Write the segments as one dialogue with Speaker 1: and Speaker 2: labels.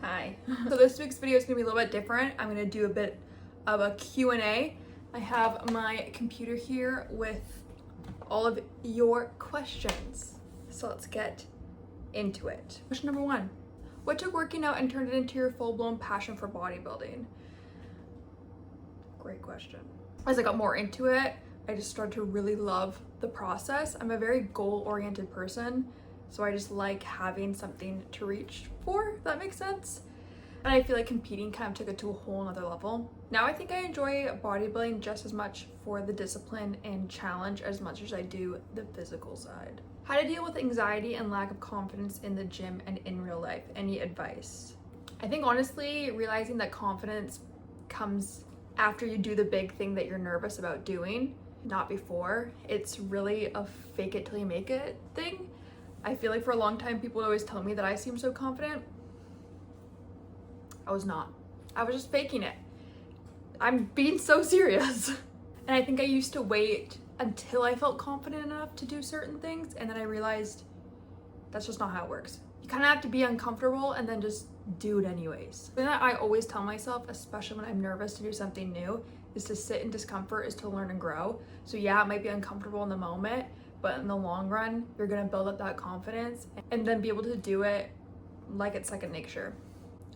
Speaker 1: Hi. So this week's video is gonna be a little bit different. I'm gonna do a bit of a Q&A. I have my computer here with all of your questions. So let's get into it. Question number 1. What took working out and turned it into your full-blown passion for bodybuilding? Great question. As I got more into it, I just started to really love the process. I'm a very goal-oriented person, so I just like having something to reach for, if that makes sense. And I feel like competing kind of took it to a whole nother level. Now I think I enjoy bodybuilding just as much for the discipline and challenge as much as I do the physical side. How to deal with anxiety and lack of confidence in the gym and in real life? Any advice? I think honestly, realizing that confidence comes after you do the big thing that you're nervous about doing, not before. It's really a fake it till you make it thing. I feel like for a long time, people would always tell me that I seem so confident. I was not. I was just faking it. I'm being so serious. And I think I used to wait until I felt confident enough to do certain things, and then I realized that's just not how it works. You kind of have to be uncomfortable and then just do it anyways. And I always tell myself, especially when I'm nervous to do something new, is to sit in discomfort is to learn and grow. So yeah, it might be uncomfortable in the moment, but in the long run, you're gonna build up that confidence and then be able to do it like it's second nature.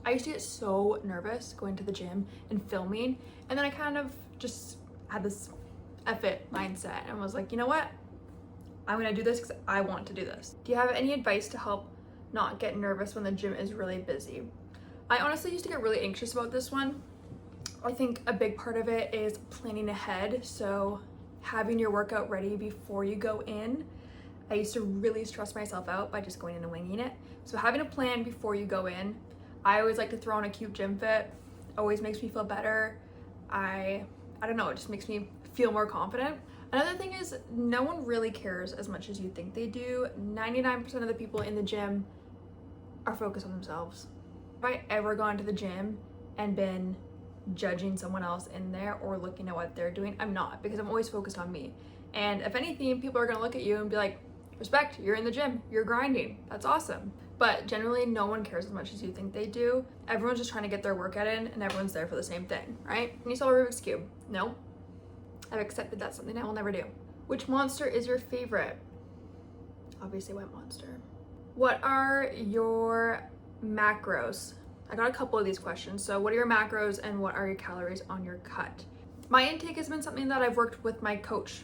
Speaker 1: I used to get so nervous going to the gym and filming, and then I kind of just had this F it mindset and was like, you know what? I'm gonna do this because I want to do this. Do you have any advice to help not get nervous when the gym is really busy? I honestly used to get really anxious about this one. I think a big part of it is planning ahead. So having your workout ready before you go in. I used to really stress myself out by just going in and winging it. So having a plan before you go in. I always like to throw on a cute gym fit. Always makes me feel better. I don't know, it just makes me feel more confident. Another thing is no one really cares as much as you think they do. 99% of the people in the gym are focused on themselves. If I ever gone to the gym and been judging someone else in there or looking at what they're doing, I'm not, because I'm always focused on me. And if anything, people are gonna look at you and be like, respect, you're in the gym, you're grinding, that's awesome. But generally, no one cares as much as you think they do. Everyone's just trying to get their workout in, and everyone's there for the same thing, right? Can you solve a Rubik's Cube? No. I've accepted that's something I will never do. Which monster is your favorite? Obviously, Wet Monster. What are your macros? I got a couple of these questions. So what are your macros and what are your calories on your cut? My intake has been something that I've worked with my coach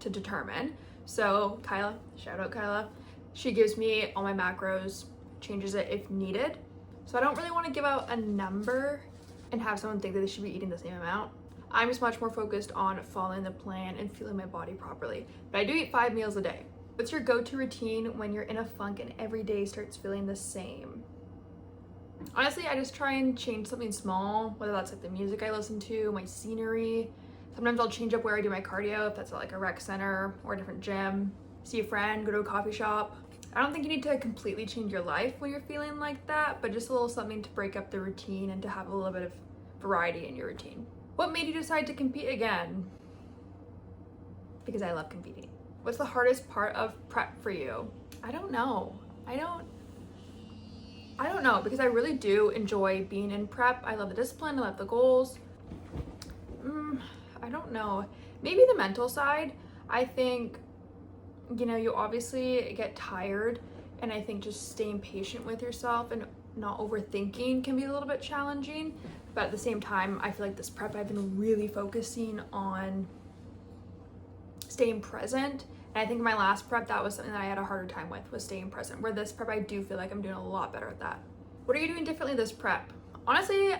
Speaker 1: to determine. So Kyla, shout out Kyla. She gives me all my macros, changes it if needed. So I don't really want to give out a number and have someone think that they should be eating the same amount. I'm just much more focused on following the plan and feeling my body properly. But I do eat 5 meals a day. What's your go-to routine when you're in a funk and every day starts feeling the same? Honestly, I just try and change something small, whether that's like the music I listen to, my scenery. Sometimes I'll change up where I do my cardio, if that's at like a rec center or a different gym. See a friend, go to a coffee shop. I don't think you need to completely change your life when you're feeling like that, but just a little something to break up the routine and to have a little bit of variety in your routine. What made you decide to compete again? Because I love competing. What's the hardest part of prep for you? I don't know. I don't know, because I really do enjoy being in prep. I love the discipline, I love the goals. I don't know. Maybe the mental side. I think, you know, you obviously get tired, and I think just staying patient with yourself and not overthinking can be a little bit challenging. But at the same time, I feel like this prep, I've been really focusing on staying present. And I think my last prep, that was something that I had a harder time with, was staying present. Where this prep, I do feel like I'm doing a lot better at that. What are you doing differently this prep? Honestly,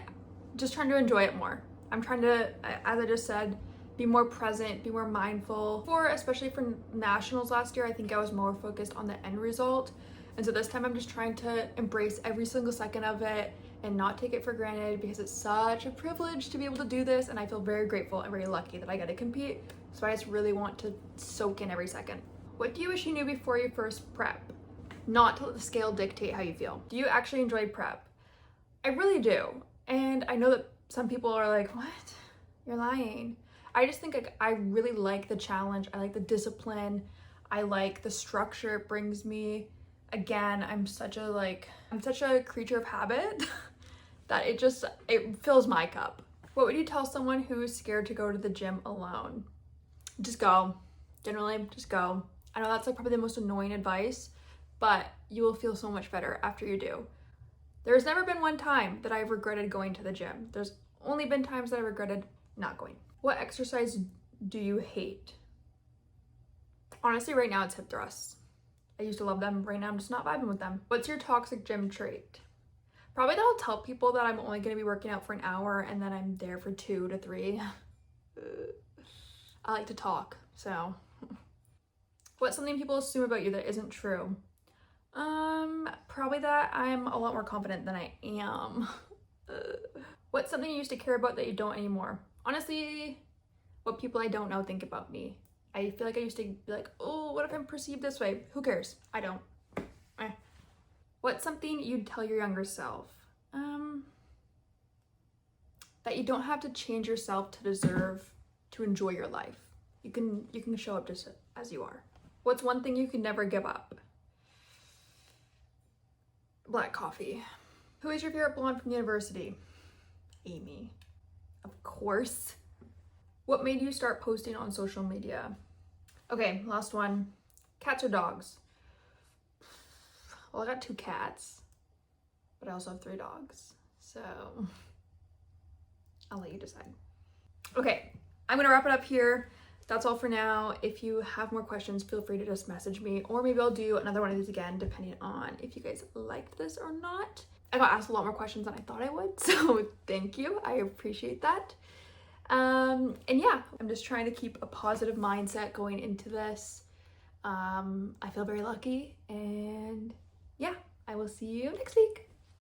Speaker 1: just trying to enjoy it more. I'm trying to, as I just said, be more present, be more mindful. Especially for nationals last year, I think I was more focused on the end result. And so this time I'm just trying to embrace every single second of it and not take it for granted, because it's such a privilege to be able to do this. And I feel very grateful and very lucky that I get to compete. So I just really want to soak in every second. What do you wish you knew before your first prep? Not to let the scale dictate how you feel. Do you actually enjoy prep? I really do. And I know that some people are like, what? You're lying. I just think like, I really like the challenge. I like the discipline. I like the structure it brings me. Again, I'm such a creature of habit that it fills my cup. What would you tell someone who's scared to go to the gym alone? Just go. Generally, just go. I know that's like probably the most annoying advice, but you will feel so much better after you do. There's never been one time that I've regretted going to the gym. There's only been times that I regretted not going. What exercise do you hate? Honestly, right now it's hip thrusts. I used to love them. Right now I'm just not vibing with them. What's your toxic gym trait? Probably that I'll tell people that I'm only going to be working out for an hour and then I'm there for 2 to 3. I like to talk, so. What's something people assume about you that isn't true? Probably that I'm a lot more confident than I am. What's something you used to care about that you don't anymore? Honestly, what people I don't know think about me. I feel like I used to be like, oh, what if I'm perceived this way? Who cares? I don't. What's something you'd tell your younger self? That you don't have to change yourself to deserve to enjoy your life. You can show up just as you are. What's one thing you can never give up? Black coffee. Who is your favorite blonde from university? Amy. Of course. What made you start posting on social media? Okay, last one. Cats or dogs? Well, I got 2 cats, but I also have 3 dogs, so I'll let you decide. Okay, I'm gonna wrap it up here. That's all for now. If you have more questions, feel free to just message me, or maybe I'll do another one of these again, depending on if you guys liked this or not. I got asked a lot more questions than I thought I would, so thank you. I appreciate that. And yeah, I'm just trying to keep a positive mindset going into this. I feel very lucky, and yeah, I will see you next week.